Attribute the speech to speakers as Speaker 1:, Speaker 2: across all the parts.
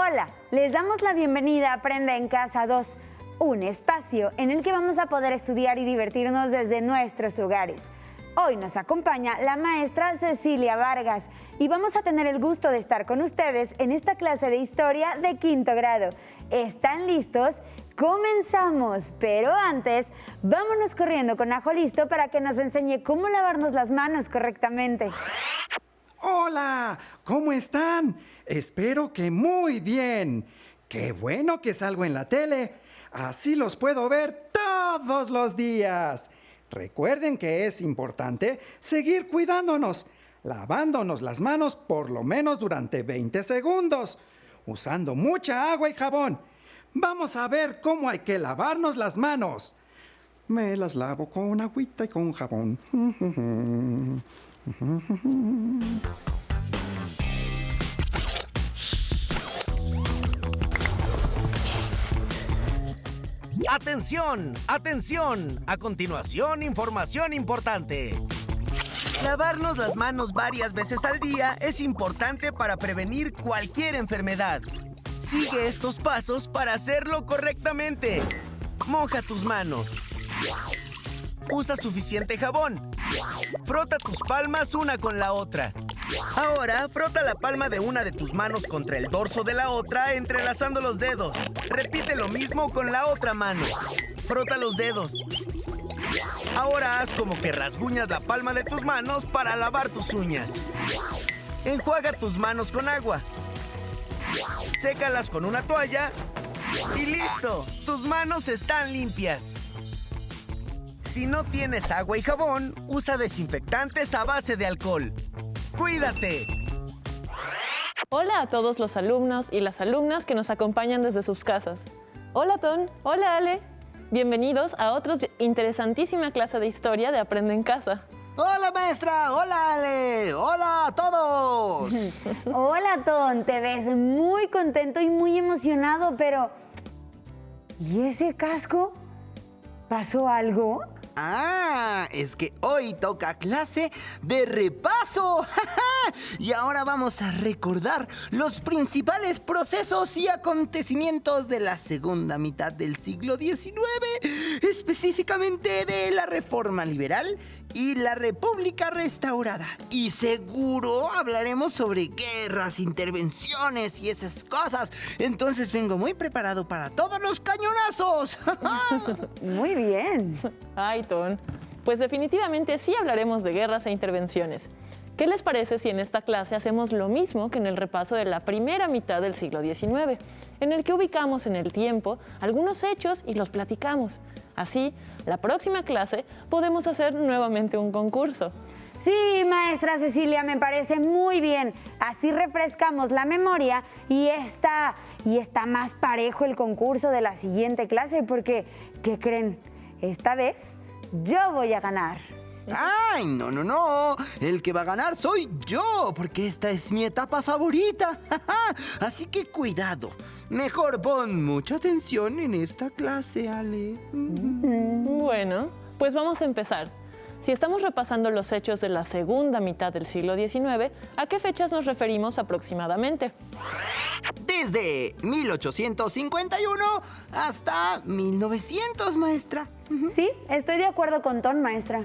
Speaker 1: Hola, les damos la bienvenida a Aprende en Casa 2, un espacio en el que vamos a poder estudiar y divertirnos desde nuestros hogares. Hoy nos acompaña la maestra Cecilia Vargas y vamos a tener el gusto de estar con ustedes en esta clase de historia de quinto grado. ¿Están listos? ¡Comenzamos! Pero antes, vámonos corriendo con Ajo Listo para que nos enseñe cómo lavarnos las manos correctamente.
Speaker 2: ¡Hola! ¿Cómo están? Espero que muy bien. ¡Qué bueno que salgo en la tele! Así los puedo ver todos los días. Recuerden que es importante seguir cuidándonos, lavándonos las manos por lo menos durante 20 segundos, usando mucha agua y jabón. Vamos a ver cómo hay que lavarnos las manos. Me las lavo con agüita y con jabón.
Speaker 3: ¡Atención! ¡Atención! A continuación, información importante. Lavarnos las manos varias veces al día es importante para prevenir cualquier enfermedad. Sigue estos pasos para hacerlo correctamente. Moja tus manos. Usa suficiente jabón. Frota tus palmas una con la otra. Ahora, frota la palma de una de tus manos contra el dorso de la otra, entrelazando los dedos. Repite lo mismo con la otra mano. Frota los dedos. Ahora haz como que rasguñas la palma de tus manos para lavar tus uñas. Enjuaga tus manos con agua. Sécalas con una toalla y ¡listo! ¡Tus manos están limpias! Si no tienes agua y jabón, usa desinfectantes a base de alcohol. ¡Cuídate!
Speaker 4: Hola a todos los alumnos y las alumnas que nos acompañan desde sus casas. Hola Ton, hola Ale. Bienvenidos a otra interesantísima clase de historia de Aprende en Casa.
Speaker 5: ¡Hola, maestra! ¡Hola, Ale! ¡Hola a todos!
Speaker 1: Hola, Ton, te ves muy contento y muy emocionado, pero... ¿y ese casco? ¿Pasó algo?
Speaker 5: Ah, es que hoy toca clase de repaso. Y ahora vamos a recordar los principales procesos y acontecimientos de la segunda mitad del siglo XIX, específicamente de la Reforma Liberal y la República Restaurada. Y seguro hablaremos sobre guerras, intervenciones y esas cosas. Entonces vengo muy preparado para todos los cañonazos.
Speaker 1: Muy bien.
Speaker 4: Ay, Ton, pues definitivamente sí hablaremos de guerras e intervenciones. ¿Qué les parece si en esta clase hacemos lo mismo que en el repaso de la primera mitad del siglo XIX, en el que ubicamos en el tiempo algunos hechos y los platicamos? Así, la próxima clase podemos hacer nuevamente un concurso.
Speaker 1: Sí, maestra Cecilia, me parece muy bien. Así refrescamos la memoria y está más parejo el concurso de la siguiente clase porque, ¿qué creen? Esta vez yo voy a ganar.
Speaker 5: ¡Ay, no, no, no! El que va a ganar soy yo, porque esta es mi etapa favorita. Así que cuidado. Mejor pon mucha atención en esta clase, Ale.
Speaker 4: Bueno, pues vamos a empezar. Si estamos repasando los hechos de la segunda mitad del siglo XIX, ¿a qué fechas nos referimos aproximadamente?
Speaker 5: Desde 1851 hasta 1900, maestra.
Speaker 1: Sí, estoy de acuerdo con Ton, maestra.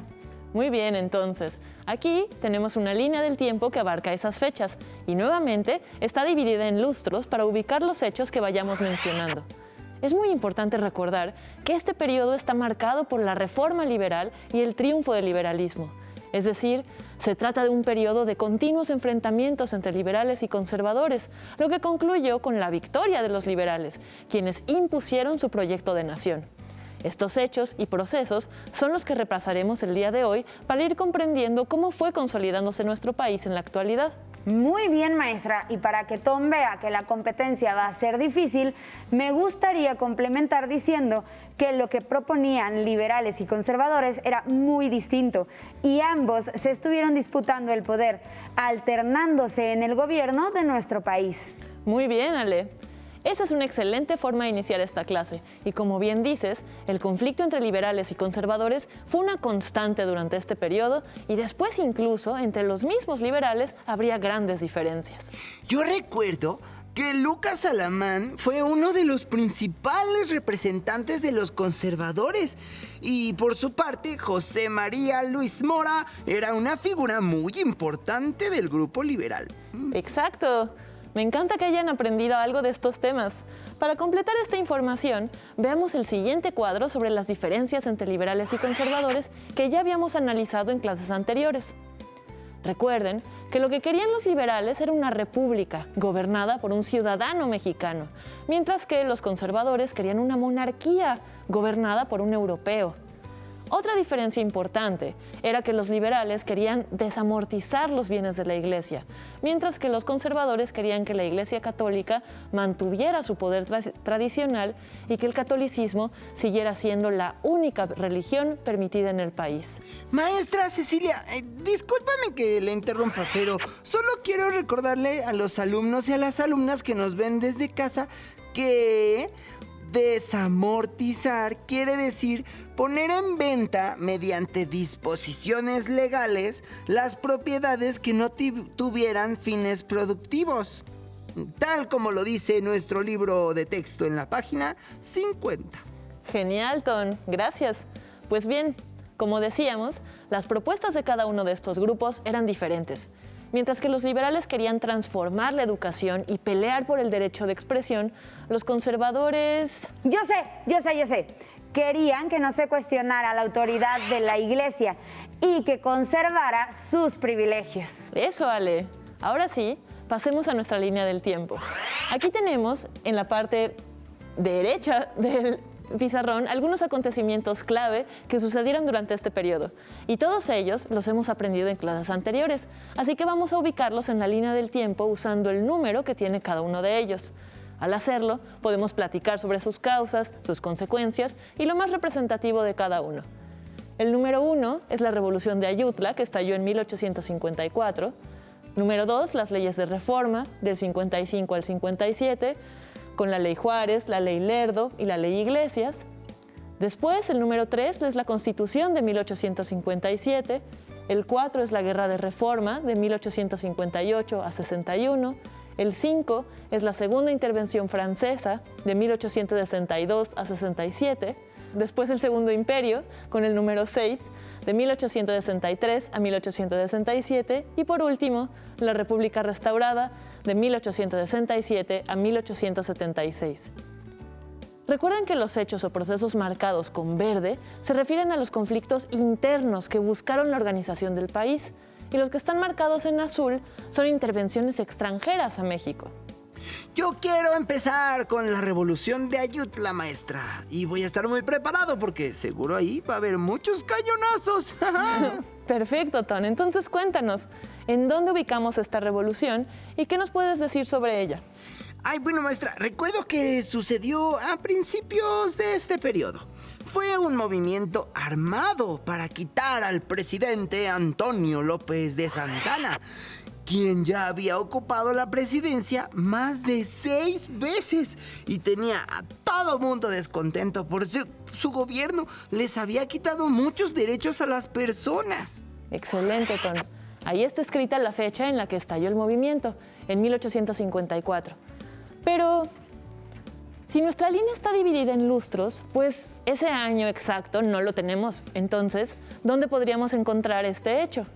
Speaker 4: Muy bien, entonces, aquí tenemos una línea del tiempo que abarca esas fechas y nuevamente está dividida en lustros para ubicar los hechos que vayamos mencionando. Es muy importante recordar que este periodo está marcado por la Reforma Liberal y el triunfo del liberalismo. Es decir, se trata de un periodo de continuos enfrentamientos entre liberales y conservadores, lo que concluyó con la victoria de los liberales, quienes impusieron su proyecto de nación. Estos hechos y procesos son los que repasaremos el día de hoy para ir comprendiendo cómo fue consolidándose nuestro país en la actualidad.
Speaker 1: Muy bien, maestra, y para que Tom vea que la competencia va a ser difícil, me gustaría complementar diciendo que lo que proponían liberales y conservadores era muy distinto y ambos se estuvieron disputando el poder, alternándose en el gobierno de nuestro país.
Speaker 4: Muy bien, Ale. Esa es una excelente forma de iniciar esta clase y como bien dices, el conflicto entre liberales y conservadores fue una constante durante este periodo y después incluso entre los mismos liberales habría grandes diferencias.
Speaker 5: Yo recuerdo que Lucas Alamán fue uno de los principales representantes de los conservadores. Y por su parte, José María Luis Mora era una figura muy importante del grupo liberal.
Speaker 4: Exacto. Me encanta que hayan aprendido algo de estos temas. Para completar esta información, veamos el siguiente cuadro sobre las diferencias entre liberales y conservadores que ya habíamos analizado en clases anteriores. Recuerden que lo que querían los liberales era una república gobernada por un ciudadano mexicano, mientras que los conservadores querían una monarquía gobernada por un europeo. Otra diferencia importante era que los liberales querían desamortizar los bienes de la Iglesia, mientras que los conservadores querían que la Iglesia católica mantuviera su poder tradicional y que el catolicismo siguiera siendo la única religión permitida en el país.
Speaker 5: Maestra Cecilia, discúlpame que le interrumpa, pero solo quiero recordarle a los alumnos y a las alumnas que nos ven desde casa que desamortizar quiere decir poner en venta mediante disposiciones legales las propiedades que no tuvieran fines productivos, tal como lo dice nuestro libro de texto en la página 50.
Speaker 4: Genial, Ton. Gracias. Pues bien, como decíamos, las propuestas de cada uno de estos grupos eran diferentes. Mientras que los liberales querían transformar la educación y pelear por el derecho de expresión, los conservadores...
Speaker 1: Yo sé. Querían que no se cuestionara la autoridad de la Iglesia y que conservara sus privilegios.
Speaker 4: Eso, Ale. Ahora sí, pasemos a nuestra línea del tiempo. Aquí tenemos en la parte derecha del pizarrón algunos acontecimientos clave que sucedieron durante este periodo, y todos ellos los hemos aprendido en clases anteriores, así que vamos a ubicarlos en la línea del tiempo usando el número que tiene cada uno de ellos. Al hacerlo, podemos platicar sobre sus causas, sus consecuencias y lo más representativo de cada uno. El número 1 es la Revolución de Ayutla, que estalló en 1854. Número 2, las leyes de reforma, del 55 al 57, con la Ley Juárez, la Ley Lerdo y la Ley Iglesias. Después, el número 3 es la Constitución de 1857, el 4 es la Guerra de Reforma de 1858 a 61, el 5 es la Segunda Intervención Francesa de 1862 a 67, después el Segundo Imperio con el número 6 de 1863 a 1867 y por último la República Restaurada de 1867 a 1876. Recuerden que los hechos o procesos marcados con verde se refieren a los conflictos internos que buscaron la organización del país, y los que están marcados en azul son intervenciones extranjeras a México.
Speaker 5: Yo quiero empezar con la Revolución de Ayutla, maestra, y voy a estar muy preparado porque seguro ahí va a haber muchos cañonazos.
Speaker 4: Perfecto, Ton. Entonces cuéntanos, ¿en dónde ubicamos esta revolución y qué nos puedes decir sobre ella?
Speaker 5: Ay, bueno, maestra, recuerdo que sucedió a principios de este periodo. Fue un movimiento armado para quitar al presidente Antonio López de Santana, quien ya había ocupado la presidencia más de 6 veces y tenía a todo mundo descontento por su gobierno. Les había quitado muchos derechos a las personas.
Speaker 4: Excelente, Ton. Ahí está escrita la fecha en la que estalló el movimiento, en 1854. Pero si nuestra línea está dividida en lustros, pues ese año exacto no lo tenemos. Entonces, ¿dónde podríamos encontrar este hecho?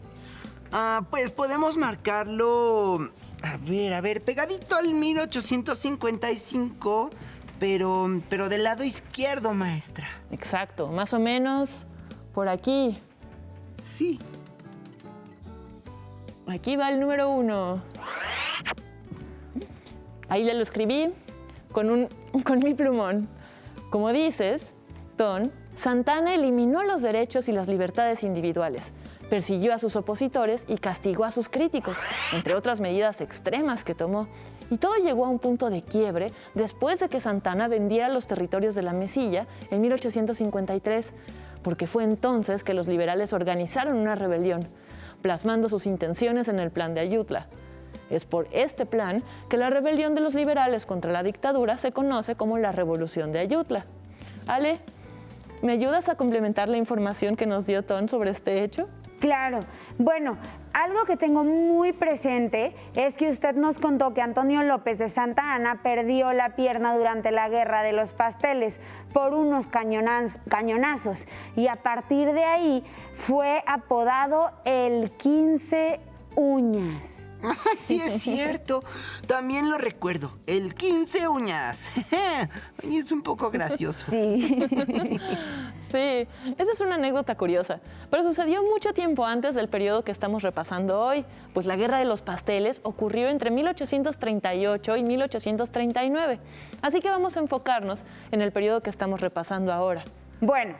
Speaker 5: Pues podemos marcarlo, a ver, pegadito al 1855, pero del lado izquierdo, maestra.
Speaker 4: Exacto, más o menos por aquí.
Speaker 5: Sí.
Speaker 4: Aquí va el número 1. Ahí ya lo escribí con mi plumón. Como dices, Ton, Santana eliminó los derechos y las libertades individuales, persiguió a sus opositores y castigó a sus críticos, entre otras medidas extremas que tomó. Y todo llegó a un punto de quiebre después de que Santana vendiera los territorios de la Mesilla en 1853, porque fue entonces que los liberales organizaron una rebelión, plasmando sus intenciones en el Plan de Ayutla. Es por este plan que la rebelión de los liberales contra la dictadura se conoce como la Revolución de Ayutla. Ale, ¿me ayudas a complementar la información que nos dio Ton sobre este hecho?
Speaker 1: Claro. Bueno, algo que tengo muy presente es que usted nos contó que Antonio López de Santa Anna perdió la pierna durante la Guerra de los Pasteles por unos cañonazos y a partir de ahí fue apodado el 15 uñas.
Speaker 5: Ay, sí es cierto. También lo recuerdo. El 15 uñas. Y es un poco gracioso.
Speaker 1: Sí.
Speaker 4: Sí, esa es una anécdota curiosa, pero sucedió mucho tiempo antes del periodo que estamos repasando hoy, pues la Guerra de los Pasteles ocurrió entre 1838 y 1839. Así que vamos a enfocarnos en el periodo que estamos repasando ahora.
Speaker 1: Bueno,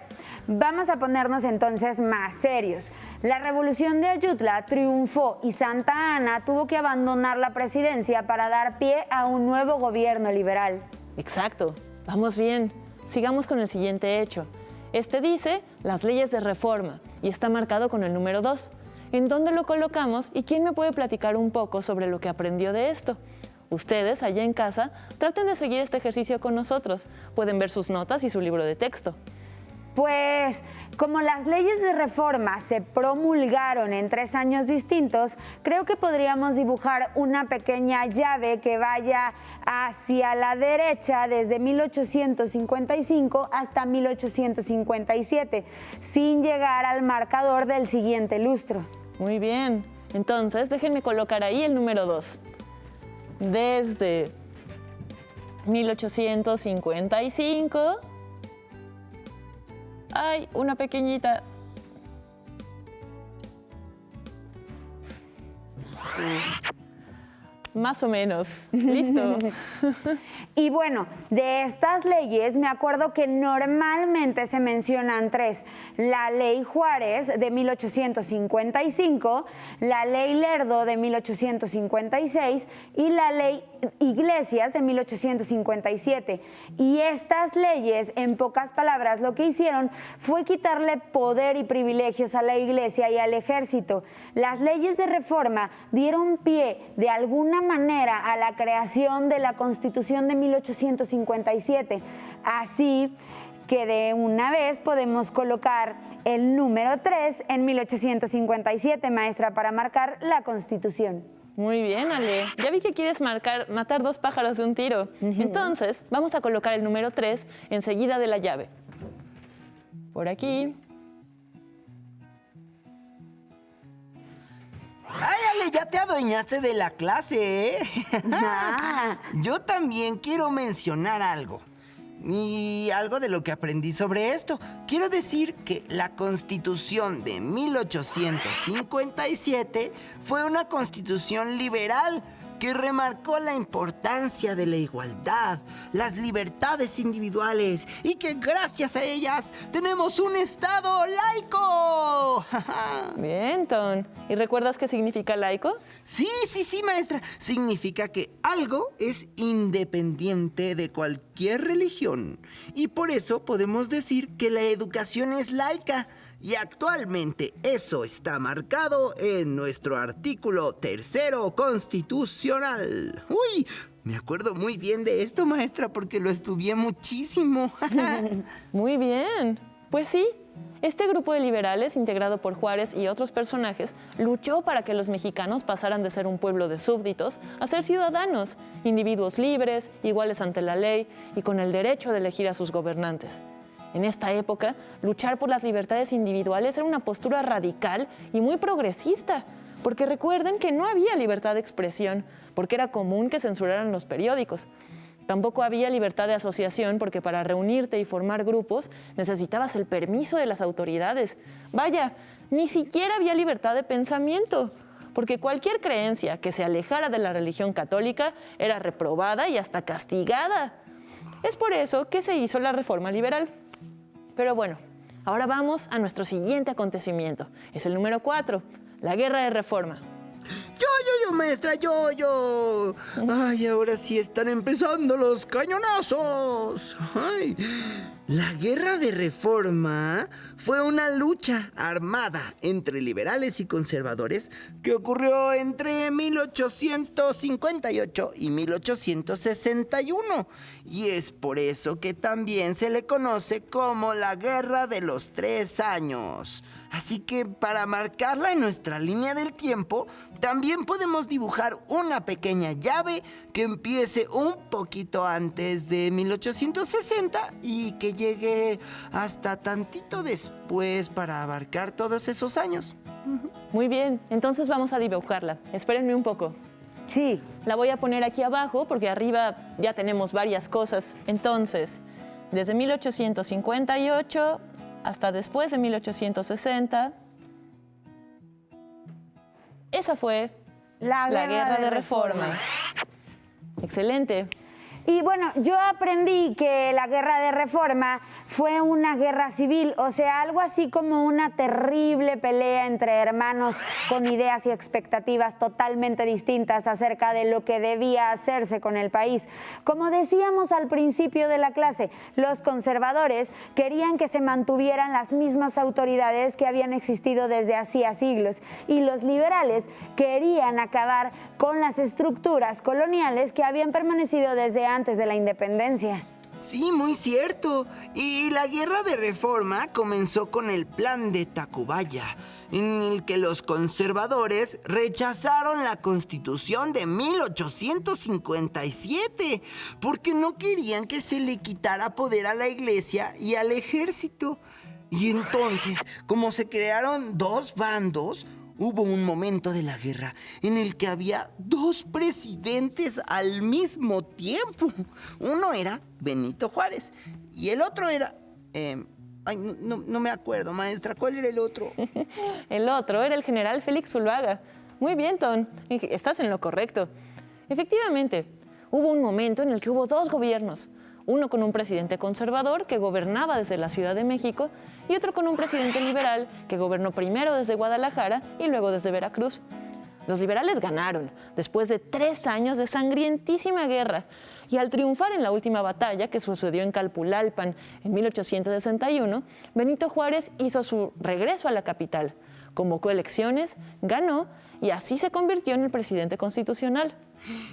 Speaker 1: vamos a ponernos entonces más serios. La revolución de Ayutla triunfó y Santa Anna tuvo que abandonar la presidencia para dar pie a un nuevo gobierno liberal.
Speaker 4: Exacto, vamos bien. Sigamos con el siguiente hecho. Este dice las leyes de reforma y está marcado con el número 2. ¿En dónde lo colocamos y quién me puede platicar un poco sobre lo que aprendió de esto? Ustedes, allá en casa, traten de seguir este ejercicio con nosotros. Pueden ver sus notas y su libro de texto.
Speaker 1: Pues como las leyes de reforma se promulgaron en 3 años distintos, creo que podríamos dibujar una pequeña llave que vaya hacia la derecha desde 1855 hasta 1857, sin llegar al marcador del siguiente lustro.
Speaker 4: Muy bien, entonces déjenme colocar ahí el número 2. Desde 1855... ¡Ay, una pequeñita! Más o menos. Listo.
Speaker 1: Y bueno, de estas leyes me acuerdo que normalmente se mencionan 3. La Ley Juárez de 1855, la Ley Lerdo de 1856 y la Ley Iglesias de 1857. Y estas leyes, en pocas palabras, lo que hicieron fue quitarle poder y privilegios a la Iglesia y al ejército. Las leyes de reforma dieron pie de alguna manera a la creación de la Constitución de 1857. Así que de una vez podemos colocar el número 3 en 1857, maestra, para marcar la Constitución.
Speaker 4: Muy bien, Ale. Ya vi que quieres matar 2 pájaros de un tiro. Entonces, vamos a colocar el número 3 enseguida de la llave. Por aquí.
Speaker 5: Ay, Ale, ya te adueñaste de la clase, ¿eh?
Speaker 1: Ah.
Speaker 5: Yo también quiero mencionar algo. Y algo de lo que aprendí sobre esto. Quiero decir que la Constitución de 1857 fue una constitución liberal que remarcó la importancia de la igualdad, las libertades individuales y que gracias a ellas tenemos un Estado laico.
Speaker 4: Bien, Ton. ¿Y recuerdas qué significa laico?
Speaker 5: Sí, maestra. Significa que algo es independiente de cualquier religión. Y por eso podemos decir que la educación es laica. Y actualmente eso está marcado en nuestro artículo 3º constitucional. ¡Uy! Me acuerdo muy bien de esto, maestra, porque lo estudié muchísimo.
Speaker 4: Muy bien. Pues sí, este grupo de liberales, integrado por Juárez y otros personajes, luchó para que los mexicanos pasaran de ser un pueblo de súbditos a ser ciudadanos, individuos libres, iguales ante la ley y con el derecho de elegir a sus gobernantes. En esta época, luchar por las libertades individuales era una postura radical y muy progresista, porque recuerden que no había libertad de expresión, porque era común que censuraran los periódicos. Tampoco había libertad de asociación, porque para reunirte y formar grupos necesitabas el permiso de las autoridades. Vaya, ni siquiera había libertad de pensamiento, porque cualquier creencia que se alejara de la religión católica era reprobada y hasta castigada. Es por eso que se hizo la Reforma Liberal. Pero bueno, ahora vamos a nuestro siguiente acontecimiento. Es el número 4, la Guerra de Reforma.
Speaker 5: Yo, maestra, yo. Ay, ahora sí están empezando los cañonazos. Ay, La Guerra de Reforma fue una lucha armada entre liberales y conservadores que ocurrió entre 1858 y 1861. Y es por eso que también se le conoce como la Guerra de los 3 años. Así que para marcarla en nuestra línea del tiempo, también podemos dibujar una pequeña llave que empiece un poquito antes de 1860 y que llegue hasta tantito después para abarcar todos esos años.
Speaker 4: Muy bien, entonces vamos a dibujarla. Espérenme un poco.
Speaker 1: Sí.
Speaker 4: La voy a poner aquí abajo porque arriba ya tenemos varias cosas. Entonces, desde 1858 hasta después de 1860, esa fue la Guerra de Reforma. Excelente.
Speaker 1: Y bueno, yo aprendí que la Guerra de Reforma fue una guerra civil, o sea, algo así como una terrible pelea entre hermanos con ideas y expectativas totalmente distintas acerca de lo que debía hacerse con el país. Como decíamos al principio de la clase, los conservadores querían que se mantuvieran las mismas autoridades que habían existido desde hacía siglos y los liberales querían acabar con las estructuras coloniales que habían permanecido desde antes de la independencia.
Speaker 5: Sí, muy cierto. Y la Guerra de Reforma comenzó con el Plan de Tacubaya, en el que los conservadores rechazaron la Constitución de 1857 porque no querían que se le quitara poder a la Iglesia y al ejército. Y entonces, como se crearon dos bandos, hubo un momento de la guerra en el que había 2 presidentes al mismo tiempo. Uno era Benito Juárez y el otro era... no me acuerdo, maestra. ¿Cuál era el otro?
Speaker 4: El otro era el general Félix Zuluaga. Muy bien, Ton. Estás en lo correcto. Efectivamente, hubo un momento en el que hubo 2 gobiernos. Uno con un presidente conservador que gobernaba desde la Ciudad de México y otro con un presidente liberal que gobernó primero desde Guadalajara y luego desde Veracruz. Los liberales ganaron después de 3 años de sangrientísima guerra y al triunfar en la última batalla que sucedió en Calpulalpan en 1861, Benito Juárez hizo su regreso a la capital, convocó elecciones, ganó y así se convirtió en el presidente constitucional.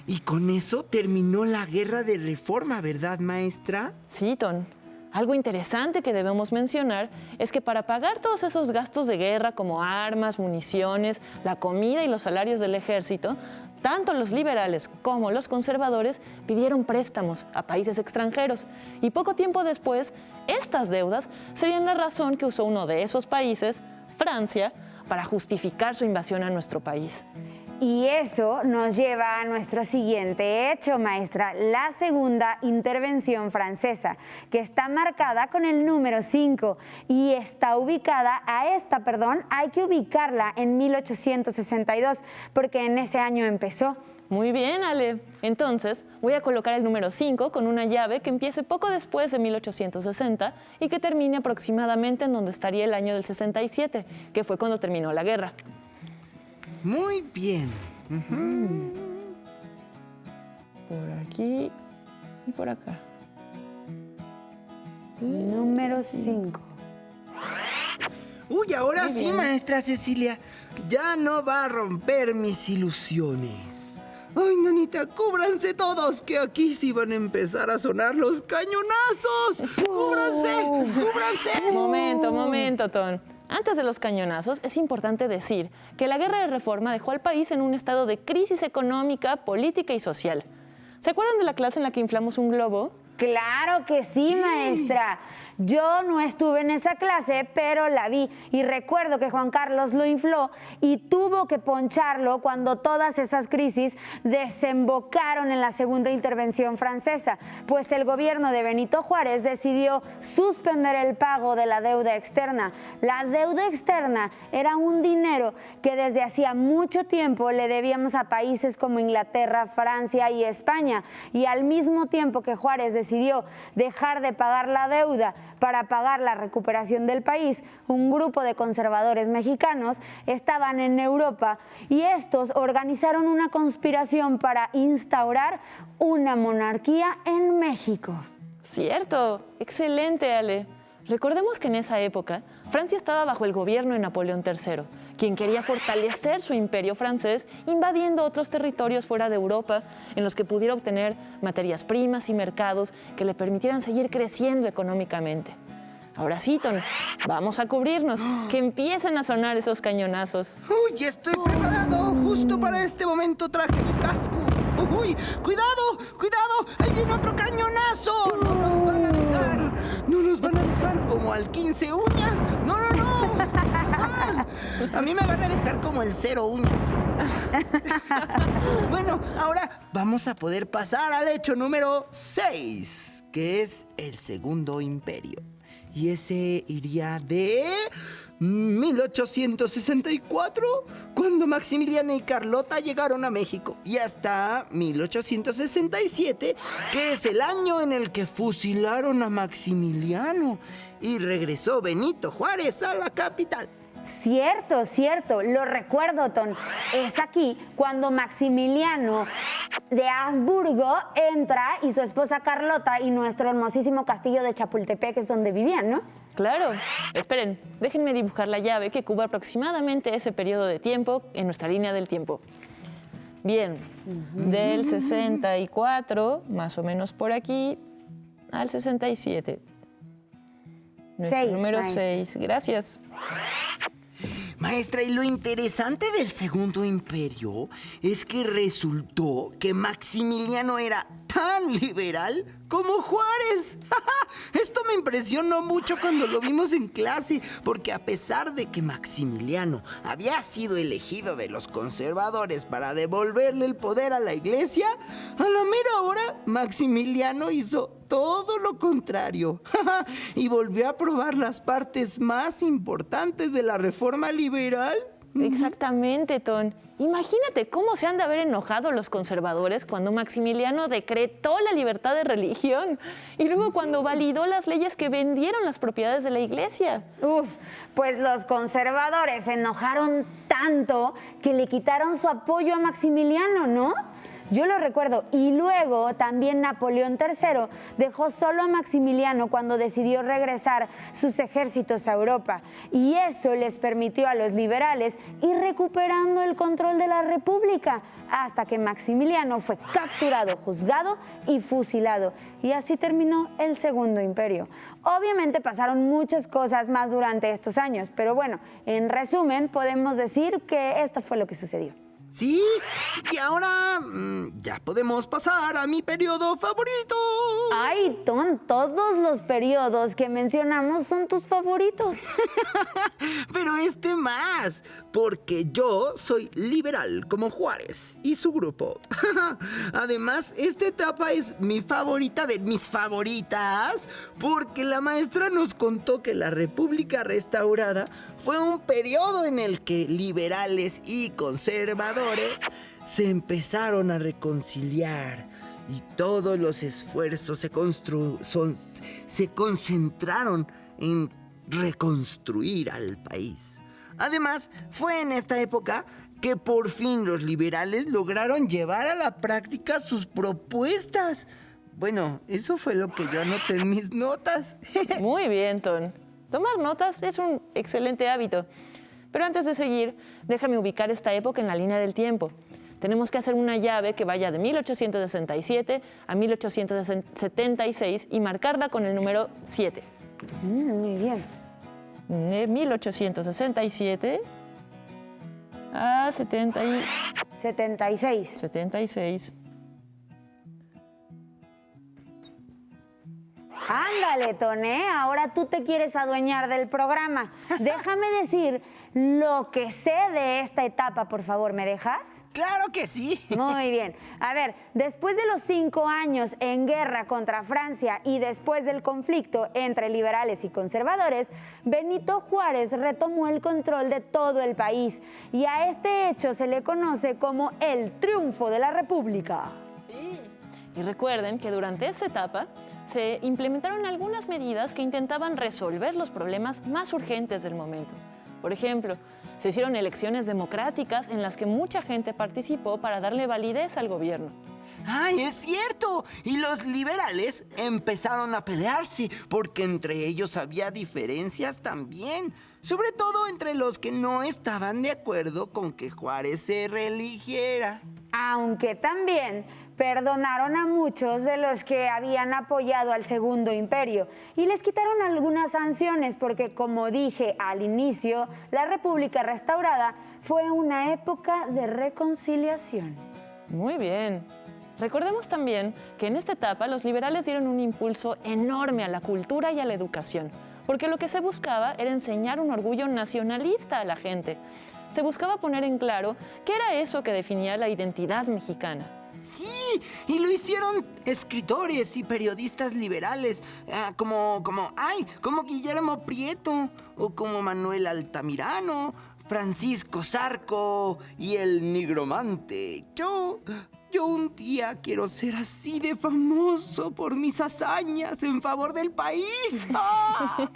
Speaker 5: Y con eso terminó la Guerra de Reforma, ¿verdad, maestra?
Speaker 4: Sí, Ton. Algo interesante que debemos mencionar es que para pagar todos esos gastos de guerra como armas, municiones, la comida y los salarios del ejército, tanto los liberales como los conservadores pidieron préstamos a países extranjeros y poco tiempo después, estas deudas serían la razón que usó uno de esos países, Francia, para justificar su invasión a nuestro país.
Speaker 1: Y eso nos lleva a nuestro siguiente hecho, maestra, la segunda intervención francesa, que está marcada con el número 5 y está ubicada, hay que ubicarla en 1862, porque en ese año empezó.
Speaker 4: Muy bien, Ale. Entonces, voy a colocar el número 5 con una llave que empiece poco después de 1860 y que termine aproximadamente en donde estaría el año del 67, que fue cuando terminó la guerra.
Speaker 5: Muy bien.
Speaker 4: Por aquí y por acá.
Speaker 1: Número 5.
Speaker 5: Uy, ahora
Speaker 4: Muy
Speaker 5: sí,
Speaker 4: bien.
Speaker 5: maestra Cecilia. Ya no va a romper mis ilusiones. Ay, nanita, cúbranse todos, que aquí sí van a empezar a sonar los cañonazos. ¡Cúbranse! ¡Cúbranse!
Speaker 4: Momento, Ton. Antes de los cañonazos, es importante decir que la Guerra de Reforma dejó al país en un estado de crisis económica, política y social. ¿Se acuerdan de la clase en la que inflamos un globo?
Speaker 1: Claro que sí, maestra. Yo no estuve en esa clase, pero la vi y recuerdo que Juan Carlos lo infló y tuvo que poncharlo cuando todas esas crisis desembocaron en la segunda intervención francesa, pues el gobierno de Benito Juárez decidió suspender el pago de la deuda externa. La deuda externa era un dinero que desde hacía mucho tiempo le debíamos a países como Inglaterra, Francia y España, y al mismo tiempo que Juárez decidió dejar de pagar la deuda para pagar la recuperación del país, un grupo de conservadores mexicanos estaban en Europa y estos organizaron una conspiración para instaurar una monarquía en México.
Speaker 4: Cierto, excelente, Ale. Recordemos que en esa época, Francia estaba bajo el gobierno de Napoleón III, quien quería fortalecer su imperio francés invadiendo otros territorios fuera de Europa en los que pudiera obtener materias primas y mercados que le permitieran seguir creciendo económicamente. Ahora sí, Ton, vamos a cubrirnos, que empiecen a sonar esos cañonazos.
Speaker 5: ¡Uy, ya estoy preparado! Justo para este momento traje mi casco. ¡Uy! ¡Cuidado! ¡Cuidado! ¡Ahí viene otro cañonazo! ¡No nos van a dejar! ¡No nos van a dejar como al 15 uñas! ¡No, no, no! ¡Ah! A mí me van a dejar como el 0 uñas. Bueno, ahora vamos a poder pasar al hecho número 6, que es el Segundo Imperio. Y ese iría de 1864, cuando Maximiliano y Carlota llegaron a México, y hasta 1867, que es el año en el que fusilaron a Maximiliano y regresó Benito Juárez a la capital.
Speaker 1: Cierto, cierto, lo recuerdo, Ton. Es aquí cuando Maximiliano de Habsburgo entra y su esposa Carlota y nuestro hermosísimo castillo de Chapultepec es donde vivían, ¿no?
Speaker 4: Claro. Esperen, déjenme dibujar la llave que cubre aproximadamente ese periodo de tiempo en nuestra línea del tiempo. Bien, del 64, más o menos por aquí, al 67. Nuestro número 6. Gracias.
Speaker 5: Maestra, y lo interesante del Segundo Imperio es que resultó que Maximiliano era tan liberal como Juárez. Esto me impresionó mucho cuando lo vimos en clase, porque a pesar de que Maximiliano había sido elegido de los conservadores para devolverle el poder a la iglesia, a la mera hora Maximiliano hizo todo lo contrario y volvió a aprobar las partes más importantes de la reforma liberal.
Speaker 4: Exactamente, Ton. Imagínate cómo se han de haber enojado los conservadores cuando Maximiliano decretó la libertad de religión y luego cuando validó las leyes que vendieron las propiedades de la iglesia.
Speaker 1: Uf, pues los conservadores se enojaron tanto que le quitaron su apoyo a Maximiliano, ¿no? Yo lo recuerdo. Y luego también Napoleón III dejó solo a Maximiliano cuando decidió regresar sus ejércitos a Europa. Y eso les permitió a los liberales ir recuperando el control de la República hasta que Maximiliano fue capturado, juzgado y fusilado. Y así terminó el Segundo Imperio. Obviamente pasaron muchas cosas más durante estos años, pero bueno, en resumen podemos decir que esto fue lo que sucedió.
Speaker 5: Sí, y ahora ya podemos pasar a mi periodo favorito.
Speaker 1: Ay, Ton, todos los periodos que mencionamos son tus favoritos.
Speaker 5: Pero este más, porque yo soy liberal como Juárez y su grupo. Además, esta etapa es mi favorita de mis favoritas, porque la maestra nos contó que la República restaurada fue un periodo en el que liberales y conservadores se empezaron a reconciliar y todos los esfuerzos se concentraron en reconstruir al país. Además, fue en esta época que por fin los liberales lograron llevar a la práctica sus propuestas. Bueno, eso fue lo que yo anoté en mis notas.
Speaker 4: Muy bien, Ton. Tomar notas es un excelente hábito. Pero antes de seguir, déjame ubicar esta época en la línea del tiempo. Tenemos que hacer una llave que vaya de 1867 a 1876 y marcarla con el número 7.
Speaker 1: Muy bien.
Speaker 4: De 1867 a
Speaker 1: 76.
Speaker 4: 76.
Speaker 1: Ándale, Toné, ahora tú te quieres adueñar del programa. Déjame decir lo que sé de esta etapa, por favor, ¿me dejas?
Speaker 5: ¡Claro que sí!
Speaker 1: Muy bien. A ver, después de los 5 años en guerra contra Francia y después del conflicto entre liberales y conservadores, Benito Juárez retomó el control de todo el país y a este hecho se le conoce como el triunfo de la República.
Speaker 4: Sí. Y recuerden que durante esta etapa se implementaron algunas medidas que intentaban resolver los problemas más urgentes del momento. Por ejemplo, se hicieron elecciones democráticas en las que mucha gente participó para darle validez al gobierno.
Speaker 5: ¡Ay, es cierto! Y los liberales empezaron a pelearse porque entre ellos había diferencias también. Sobre todo entre los que no estaban de acuerdo con que Juárez se reeligiera.
Speaker 1: Aunque también perdonaron a muchos de los que habían apoyado al Segundo Imperio y les quitaron algunas sanciones porque, como dije al inicio, la República restaurada fue una época de reconciliación.
Speaker 4: Muy bien. Recordemos también que en esta etapa los liberales dieron un impulso enorme a la cultura y a la educación, porque lo que se buscaba era enseñar un orgullo nacionalista a la gente. Se buscaba poner en claro qué era eso que definía la identidad mexicana.
Speaker 5: Sí, y lo hicieron escritores y periodistas liberales, como Guillermo Prieto, o como Manuel Altamirano, Francisco Zarco y el Nigromante. Yo un día quiero ser así de famoso por mis hazañas en favor del país. ¡Ah!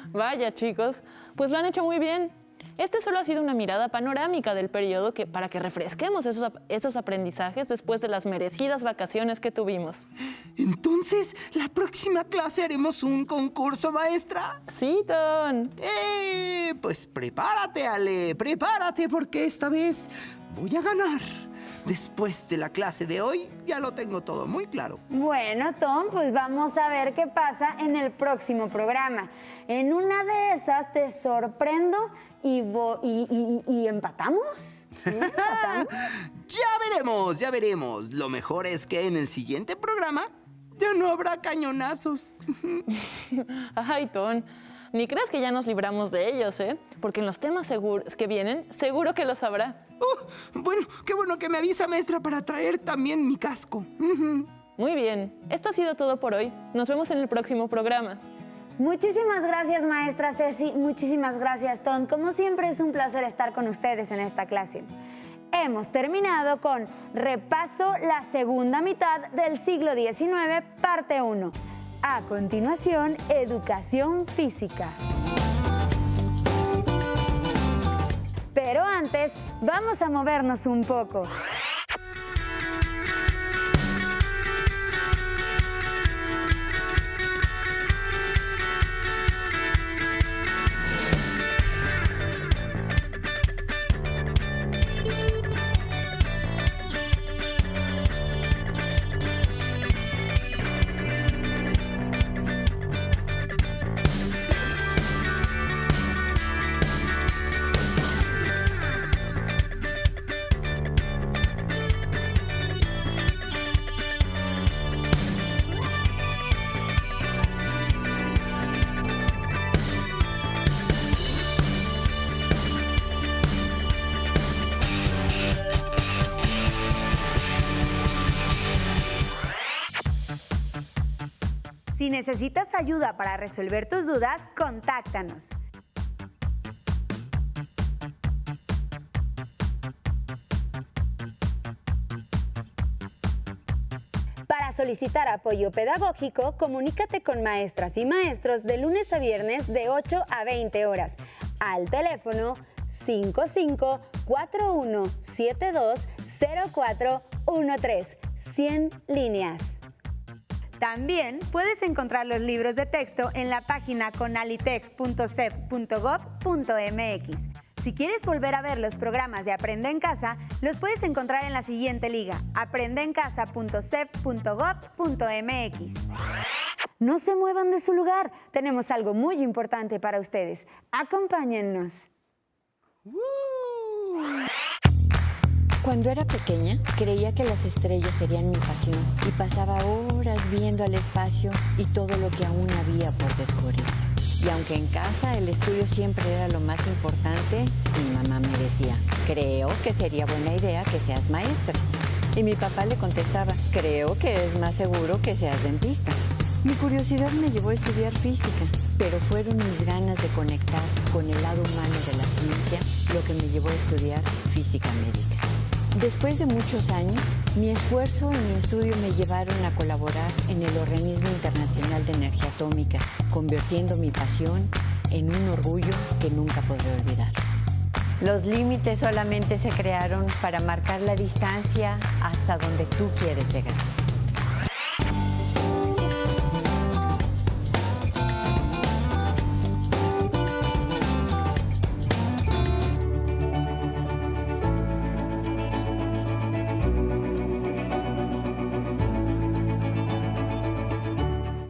Speaker 4: Vaya, chicos, pues lo han hecho muy bien. Este solo ha sido una mirada panorámica del periodo para que refresquemos esos aprendizajes después de las merecidas vacaciones que tuvimos.
Speaker 5: Entonces, la próxima clase haremos un concurso, maestra.
Speaker 4: Sí, Ton.
Speaker 5: Pues prepárate, Ale, prepárate, porque esta vez voy a ganar. Después de la clase de hoy, ya lo tengo todo muy claro.
Speaker 1: Bueno, Tom, pues vamos a ver qué pasa en el próximo programa. En una de esas te sorprendo y empatamos. ¿Empatamos?
Speaker 5: Ya veremos. Lo mejor es que en el siguiente programa ya no habrá cañonazos.
Speaker 4: Ay, Ton, ni creas que ya nos libramos de ellos, ¿eh? Porque en los temas que vienen, seguro que los habrá.
Speaker 5: Bueno, qué bueno que me avisa, maestra, para traer también mi casco.
Speaker 4: Muy bien, esto ha sido todo por hoy. Nos vemos en el próximo programa.
Speaker 1: Muchísimas gracias, maestra Ceci. Muchísimas gracias, Tom. Como siempre, es un placer estar con ustedes en esta clase. Hemos terminado con Repaso la segunda mitad del siglo XIX, parte 1. A continuación, Educación Física. Pero antes, vamos a movernos un poco. Si necesitas ayuda para resolver tus dudas, contáctanos. Para solicitar apoyo pedagógico, comunícate con maestras y maestros de lunes a viernes de 8 a 20 horas al teléfono 5541720413, 100 líneas. También puedes encontrar los libros de texto en la página conalitec.cep.gov.mx. Si quieres volver a ver los programas de Aprende en Casa, los puedes encontrar en la siguiente liga, aprendeencasa.cep.gov.mx. No se muevan de su lugar, tenemos algo muy importante para ustedes. Acompáñennos.
Speaker 6: Cuando era pequeña, creía que las estrellas serían mi pasión y pasaba horas viendo al espacio y todo lo que aún había por descubrir. Y aunque en casa el estudio siempre era lo más importante, mi mamá me decía, creo que sería buena idea que seas maestra. Y mi papá le contestaba, creo que es más seguro que seas dentista. Mi curiosidad me llevó a estudiar física, pero fueron mis ganas de conectar con el lado humano de la ciencia lo que me llevó a estudiar física médica. Después de muchos años, mi esfuerzo y mi estudio me llevaron a colaborar en el Organismo Internacional de Energía Atómica, convirtiendo mi pasión en un orgullo que nunca podré olvidar. Los límites solamente se crearon para marcar la distancia hasta donde tú quieres llegar.